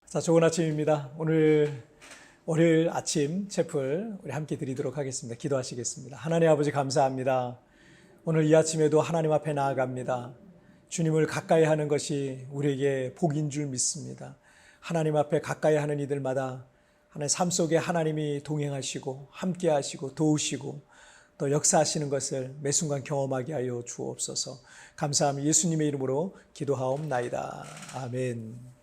자, 좋은 아침입니다. 오늘 월요일 아침 채플 우리 함께 드리도록 하겠습니다. 기도하시겠습니다. 하나님 아버지 감사합니다. 오늘 이 아침에도 하나님 앞에 나아갑니다. 주님을 가까이 하는 것이 우리에게 복인 줄 믿습니다. 하나님 앞에 가까이 하는 이들마다 하나님 삶 속에 하나님이 동행하시고 함께 하시고 도우시고 또 역사하시는 것을 매 순간 경험하게 하여 주옵소서. 감사하며 예수님의 이름으로 기도하옵나이다. 아멘.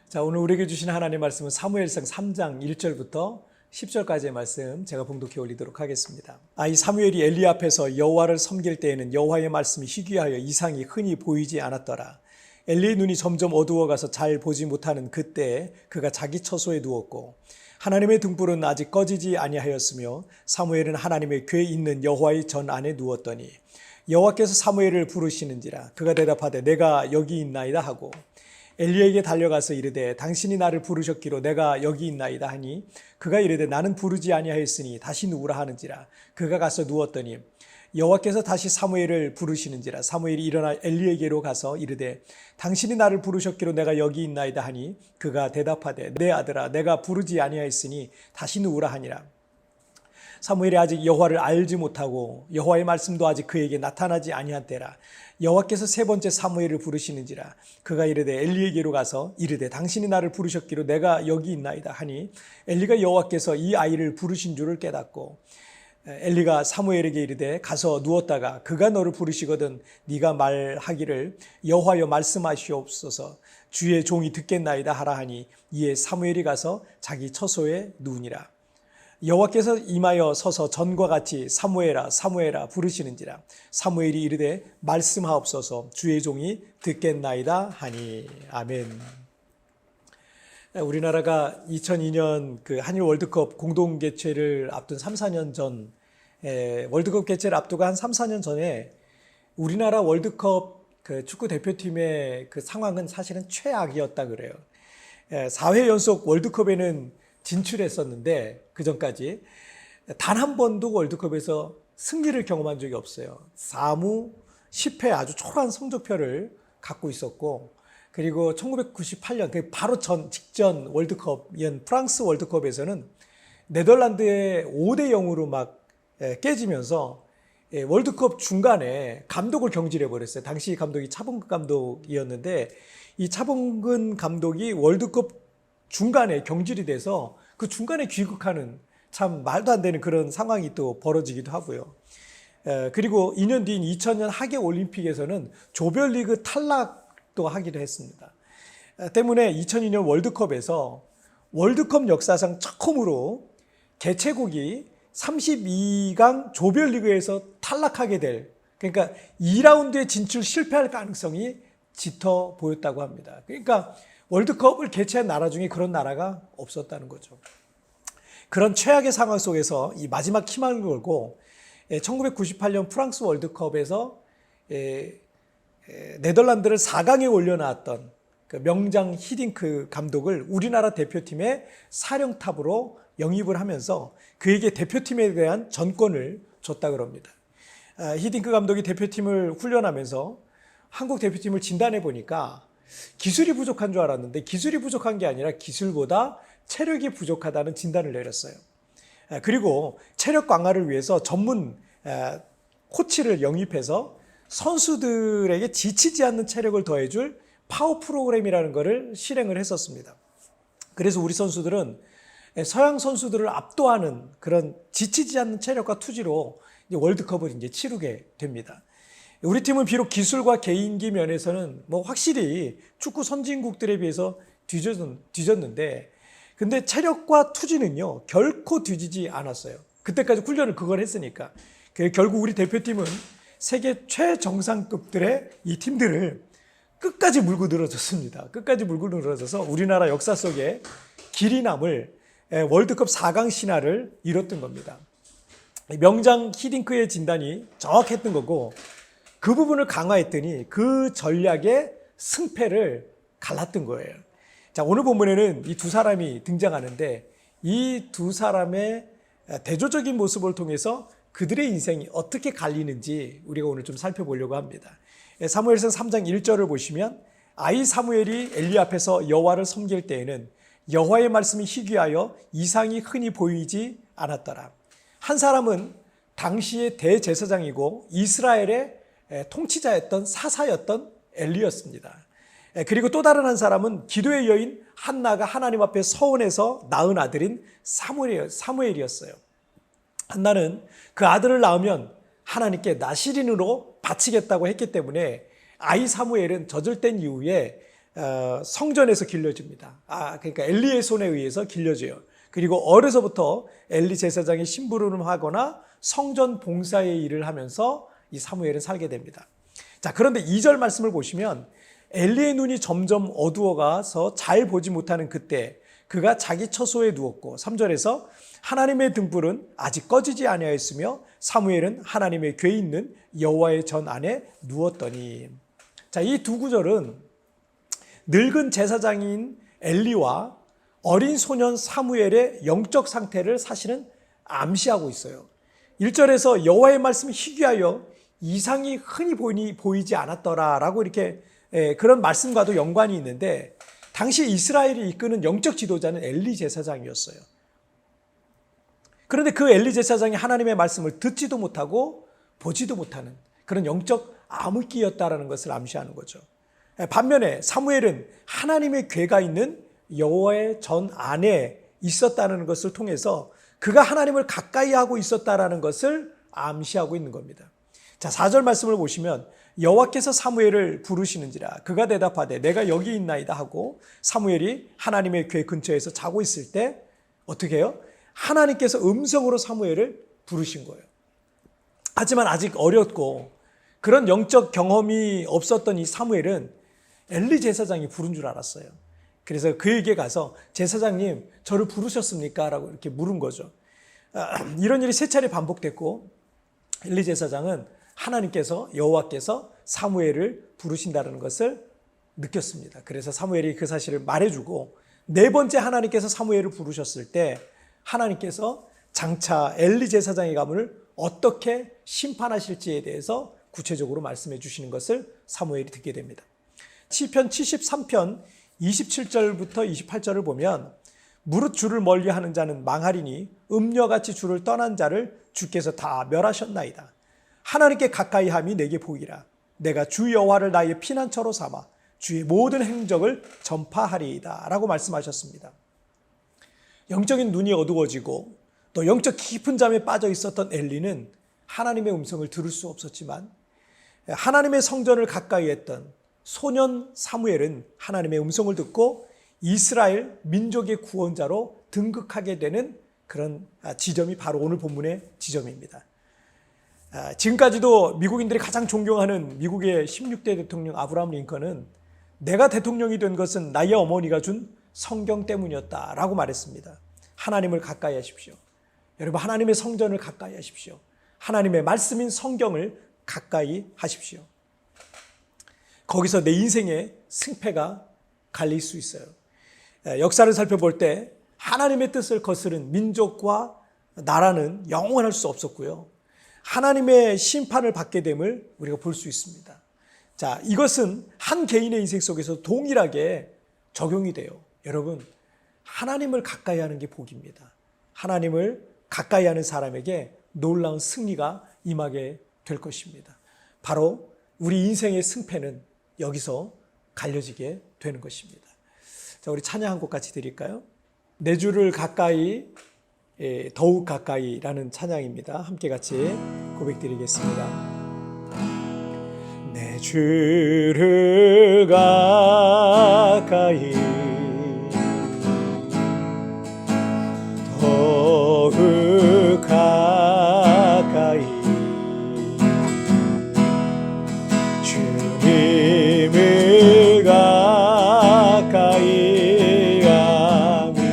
자, 오늘 우리에게 주신 하나님의 말씀은 사무엘상 3장 1절부터 10절까지의 말씀 제가 봉독해 올리도록 하겠습니다. 이 사무엘이 엘리 앞에서 여호와를 섬길 때에는 여호와의 말씀이 희귀하여 이상이 흔히 보이지 않았더라. 엘리의 눈이 점점 어두워가서 잘 보지 못하는 그때에 그가 자기 처소에 누웠고 하나님의 등불은 아직 꺼지지 아니하였으며 사무엘은 하나님의 궤 있는 여호와의 전 안에 누웠더니 여호와께서 사무엘을 부르시는지라 그가 대답하되 내가 여기 있나이다 하고 엘리에게 달려가서 이르되 당신이 나를 부르셨기로 내가 여기 있나이다 하니 그가 이르되 나는 부르지 아니하였으니 다시 누우라 하는지라 그가 가서 누웠더니 여호와께서 다시 사무엘을 부르시는지라 사무엘이 일어나 엘리에게로 가서 이르되 당신이 나를 부르셨기로 내가 여기 있나이다 하니 그가 대답하되 내 아들아 내가 부르지 아니하였으니 다시 누우라 하니라. 사무엘이 아직 여호와를 알지 못하고 여호와의 말씀도 아직 그에게 나타나지 아니한 때라. 여호와께서 세 번째 사무엘을 부르시는지라 그가 이르되 엘리에게로 가서 이르되 당신이 나를 부르셨기로 내가 여기 있나이다 하니 엘리가 여호와께서 이 아이를 부르신 줄을 깨닫고 엘리가 사무엘에게 이르되 가서 누웠다가 그가 너를 부르시거든 네가 말하기를 여호와여 말씀하시옵소서 주의 종이 듣겠나이다 하라 하니 이에 사무엘이 가서 자기 처소에 누우니라. 여호와께서 임하여 서서 전과 같이 사무엘아 사무엘아 부르시는지라 사무엘이 이르되 말씀하옵소서 주의 종이 듣겠나이다 하니. 아멘. 우리나라가 2002년 그 한일 월드컵 공동 개최를 앞둔 3, 4년 전 월드컵 개최를 앞두고 한 3, 4년 전에 우리나라 월드컵 그 축구 대표팀의 그 상황은 사실은 최악이었다 그래요. 4회 연속 월드컵에는 진출했었는데 그 전까지 단 한 번도 월드컵에서 승리를 경험한 적이 없어요. 4무 10패 아주 초라한 성적표를 갖고 있었고 그리고 1998년 바로 직전 월드컵이었던 프랑스 월드컵에서는 네덜란드의 5대 0으로 막 깨지면서 월드컵 중간에 감독을 경질해 버렸어요. 당시 감독이 차범근 감독이었는데 이 차범근 감독이 월드컵 중간에 경질이 돼서 그 중간에 귀국하는 참 말도 안 되는 그런 상황이 또 벌어지기도 하고요. 그리고 2년 뒤인 2000년 하계 올림픽에서는 조별리그 탈락도 하기도 했습니다. 때문에 2002년 월드컵에서 월드컵 역사상 처음으로 개최국이 32강 조별리그에서 탈락하게 될, 그러니까 2라운드에 진출 실패할 가능성이 짙어 보였다고 합니다. 그러니까 월드컵을 개최한 나라 중에 그런 나라가 없었다는 거죠. 그런 최악의 상황 속에서 이 마지막 희망을 걸고 1998년 프랑스 월드컵에서 네덜란드를 4강에 올려놨던 그 명장 히딩크 감독을 우리나라 대표팀의 사령탑으로 영입을 하면서 그에게 대표팀에 대한 전권을 줬다고 합니다. 히딩크 감독이 대표팀을 훈련하면서 한국 대표팀을 진단해 보니까 기술이 부족한 줄 알았는데 기술이 부족한 게 아니라 기술보다 체력이 부족하다는 진단을 내렸어요. 그리고 체력 강화를 위해서 전문 코치를 영입해서 선수들에게 지치지 않는 체력을 더해줄 파워 프로그램이라는 것을 실행을 했었습니다. 그래서 우리 선수들은 서양 선수들을 압도하는 그런 지치지 않는 체력과 투지로 월드컵을 이제 치르게 됩니다. 우리 팀은 비록 기술과 개인기 면에서는 확실히 축구 선진국들에 비해서 뒤졌는데 근데 체력과 투지는요 결코 뒤지지 않았어요. 그때까지 훈련을 그걸 했으니까. 결국 우리 대표팀은 세계 최정상급들의 이 팀들을 끝까지 물고 늘어졌습니다. 끝까지 물고 늘어져서 우리나라 역사 속에 길이 남을 월드컵 4강 신화를 이뤘던 겁니다. 명장 히딩크의 진단이 정확했던 거고 그 부분을 강화했더니 그 전략의 승패를 갈랐던 거예요. 자, 오늘 본문에는 이 두 사람이 등장하는데 이 두 사람의 대조적인 모습을 통해서 그들의 인생이 어떻게 갈리는지 우리가 오늘 좀 살펴보려고 합니다. 사무엘상 3장 1절을 보시면 아이 사무엘이 엘리 앞에서 여호와를 섬길 때에는 여호와의 말씀이 희귀하여 이상이 흔히 보이지 않았더라. 한 사람은 당시의 대제사장이고 이스라엘의 통치자였던 사사였던 엘리였습니다. 그리고 또 다른 한 사람은 기도의 여인 한나가 하나님 앞에 서원해서 낳은 아들인 사무엘이었어요. 한나는 그 아들을 낳으면 하나님께 나시린으로 바치겠다고 했기 때문에 아이 사무엘은 젖을 이후에 성전에서 길러집니다. 그러니까 엘리의 손에 의해서 길러져요. 그리고 어려서부터 엘리 제사장의 심부름하거나 성전 봉사의 일을 하면서 이 사무엘은 살게 됩니다. 자, 그런데 2절 말씀을 보시면 엘리의 눈이 점점 어두워가서 잘 보지 못하는 그때 그가 자기 처소에 누웠고 3절에서 하나님의 등불은 아직 꺼지지 아니하였으며 사무엘은 하나님의 궤에 있는 여호와의 전 안에 누웠더니. 자, 이 두 구절은 늙은 제사장인 엘리와 어린 소년 사무엘의 영적 상태를 사실은 암시하고 있어요. 1절에서 여호와의 말씀이 희귀하여 이상이 흔히 보이지 않았더라라고 이렇게 그런 말씀과도 연관이 있는데 당시 이스라엘이 이끄는 영적 지도자는 엘리 제사장이었어요. 그런데 그 엘리 제사장이 하나님의 말씀을 듣지도 못하고 보지도 못하는 그런 영적 암흑기였다라는 것을 암시하는 거죠. 반면에 사무엘은 하나님의 궤가 있는 여호와의 전 안에 있었다는 것을 통해서 그가 하나님을 가까이 하고 있었다라는 것을 암시하고 있는 겁니다. 자, 4절 말씀을 보시면 여호와께서 사무엘을 부르시는지라 그가 대답하되 내가 여기 있나이다 하고 사무엘이 하나님의 궤 근처에서 자고 있을 때 어떻게 해요? 하나님께서 음성으로 사무엘을 부르신 거예요. 하지만 아직 어렸고 그런 영적 경험이 없었던 이 사무엘은 엘리 제사장이 부른 줄 알았어요. 그래서 그에게 가서 제사장님 저를 부르셨습니까? 라고 이렇게 물은 거죠. 이런 일이 3차례 반복됐고 엘리 제사장은 하나님께서 여호와께서 사무엘을 부르신다는 것을 느꼈습니다. 그래서 사무엘이 그 사실을 말해주고 4번째 하나님께서 사무엘을 부르셨을 때 하나님께서 장차 엘리 제사장의 가문을 어떻게 심판하실지에 대해서 구체적으로 말씀해 주시는 것을 사무엘이 듣게 됩니다. 시편 73편 27절부터 28절을 보면 무릇 주를 멀리하는 자는 망하리니 음녀같이 주를 떠난 자를 주께서 다 멸하셨나이다. 하나님께 가까이함이 내게 보이라. 내가 주 여호와를 나의 피난처로 삼아 주의 모든 행적을 전파하리이다 라고 말씀하셨습니다. 영적인 눈이 어두워지고 또 영적 깊은 잠에 빠져 있었던 엘리는 하나님의 음성을 들을 수 없었지만 하나님의 성전을 가까이 했던 소년 사무엘은 하나님의 음성을 듣고 이스라엘 민족의 구원자로 등극하게 되는 그런 지점이 바로 오늘 본문의 지점입니다. 지금까지도 미국인들이 가장 존경하는 미국의 16대 대통령 아브라함 링컨은 내가 대통령이 된 것은 나의 어머니가 준 성경 때문이었다라고 말했습니다. 하나님을 가까이 하십시오. 여러분, 하나님의 성전을 가까이 하십시오. 하나님의 말씀인 성경을 가까이 하십시오. 거기서 내 인생의 승패가 갈릴 수 있어요. 역사를 살펴볼 때 하나님의 뜻을 거스른 민족과 나라는 영원할 수 없었고요. 하나님의 심판을 받게 됨을 우리가 볼 수 있습니다. 자, 이것은 한 개인의 인생 속에서 동일하게 적용이 돼요. 여러분, 하나님을 가까이 하는 게 복입니다. 하나님을 가까이 하는 사람에게 놀라운 승리가 임하게 될 것입니다. 바로 우리 인생의 승패는 여기서 갈려지게 되는 것입니다. 자, 우리 찬양 한 곡 같이 드릴까요? 내 주를 가까이, 더욱 가까이라는 찬양입니다. 함께 같이 고백드리겠습니다. 내 주를 가까이 더욱 가까이 주님을 가까이 하니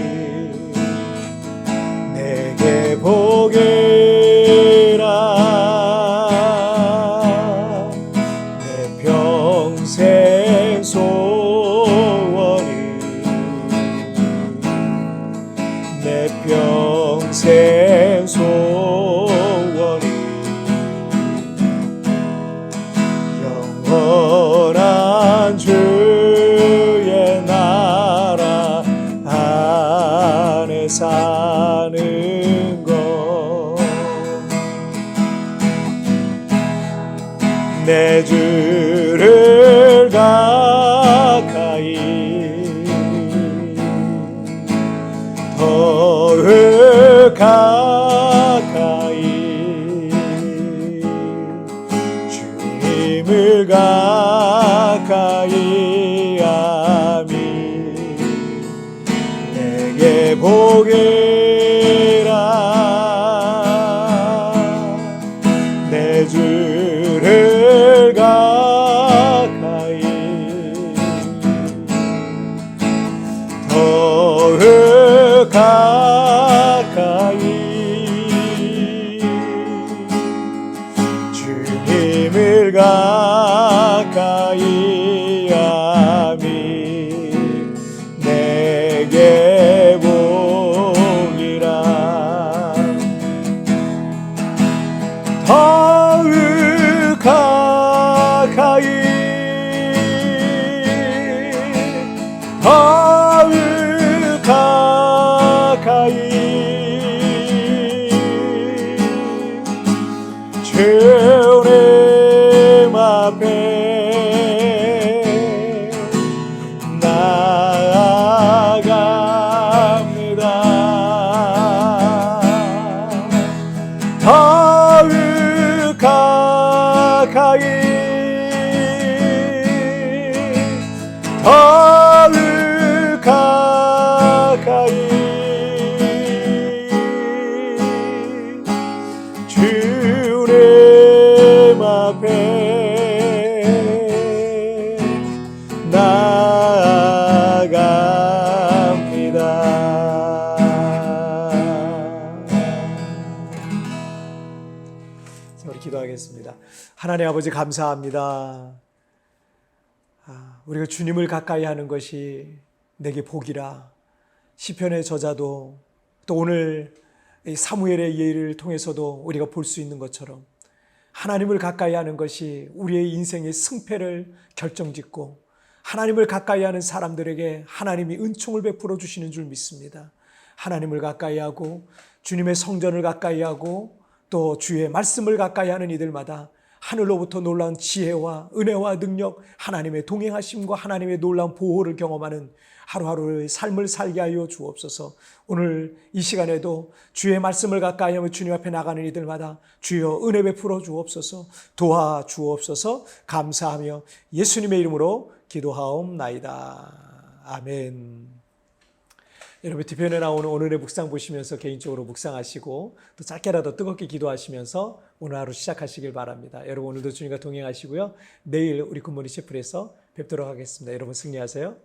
내게 보게라 내 평생 소원을 내 주를 가까이 더욱 가까이 주님을 가까이 하미 내게 복이라 내 주를 가까이 더욱 가까이 주님을 가까이 하미 내게 복이라 더욱 가까이 더욱 가까이 주님 앞에 나아갑니다. 더욱 가까이 더욱 가까이 주님 앞에 나아갑니다. 자, 우리 기도하겠습니다. 하나님 아버지 감사합니다. 우리가 주님을 가까이 하는 것이 내게 복이라 시편의 저자도 또 오늘 사무엘의 예를 통해서도 우리가 볼 수 있는 것처럼 하나님을 가까이 하는 것이 우리의 인생의 승패를 결정짓고 하나님을 가까이 하는 사람들에게 하나님이 은총을 베풀어 주시는 줄 믿습니다. 하나님을 가까이 하고 주님의 성전을 가까이 하고 또 주의 말씀을 가까이 하는 이들마다 하늘로부터 놀라운 지혜와 은혜와 능력, 하나님의 동행하심과 하나님의 놀라운 보호를 경험하는 하루하루의 삶을 살게 하여 주옵소서. 오늘 이 시간에도 주의 말씀을 가까이 하며 주님 앞에 나가는 이들마다 주여 은혜 베풀어 주옵소서, 도와 주옵소서. 감사하며 예수님의 이름으로 기도하옵나이다. 아멘. 여러분 뒤편에 나오는 오늘의 묵상 보시면서 개인적으로 묵상하시고 또 짧게라도 뜨겁게 기도하시면서 오늘 하루 시작하시길 바랍니다. 여러분 오늘도 주님과 동행하시고요. 내일 우리 굿모닝 셰프에서 뵙도록 하겠습니다. 여러분 승리하세요.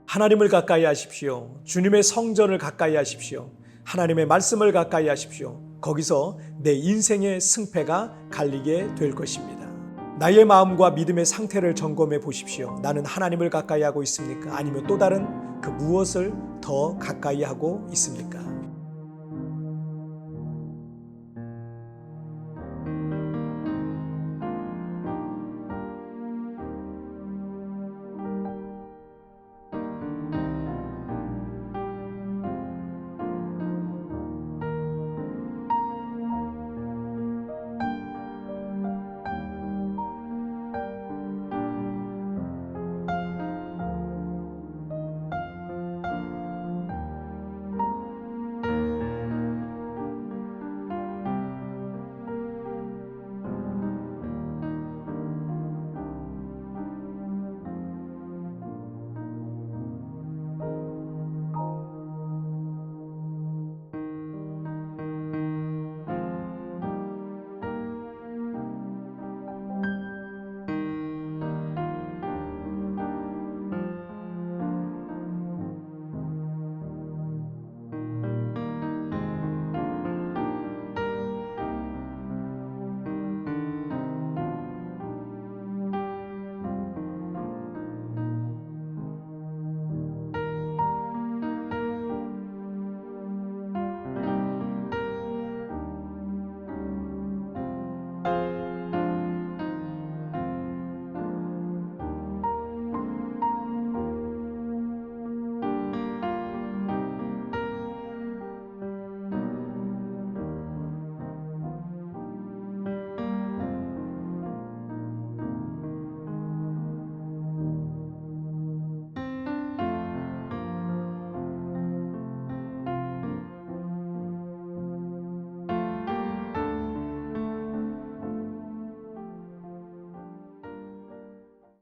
하나님을 가까이 하십시오. 주님의 성전을 가까이 하십시오. 하나님의 말씀을 가까이 하십시오. 거기서 내 인생의 승패가 갈리게 될 것입니다. 나의 마음과 믿음의 상태를 점검해 보십시오. 나는 하나님을 가까이 하고 있습니까? 아니면 또 다른 그 무엇을 더 가까이 하고 있습니까?